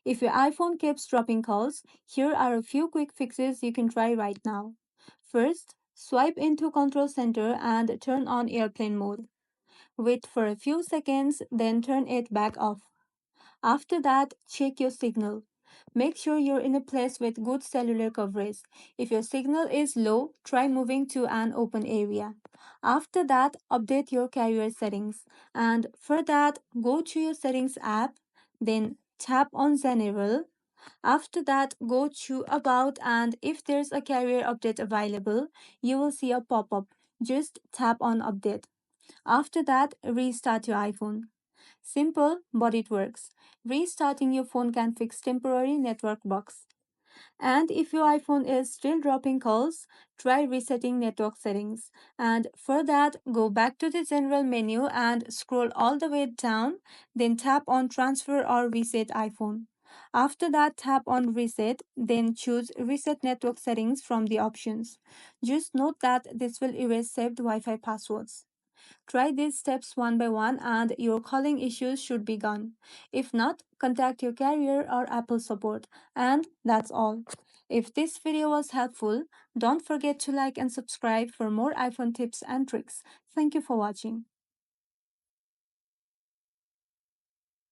If your iPhone keeps dropping calls, here are a few quick fixes you can try right now. First, swipe into Control Center and turn on airplane mode. Wait for a few seconds, then turn it back off. After that, check your signal. Make sure you're in a place with good cellular coverage. If your signal is low, try moving to an open area. After that, update your carrier settings. And for that, go to your settings app, then tap on General. After that, go to About, and if there's a carrier update available, you will see a pop up. Just tap on Update. After that, restart your iPhone. Simple, but it works. Restarting your phone can fix temporary network bugs. And if your iPhone is still dropping calls, try resetting network settings. And for that, go back to the general menu and scroll all the way down, then tap on Transfer or Reset iPhone. After that, tap on Reset, then choose Reset Network Settings from the options. Just note that this will erase saved Wi Fi passwords. Try these steps one by one and your calling issues should be gone. If not, contact your carrier or Apple support. And that's all. If this video was helpful, don't forget to like and subscribe for more iPhone tips and tricks. Thank you for watching.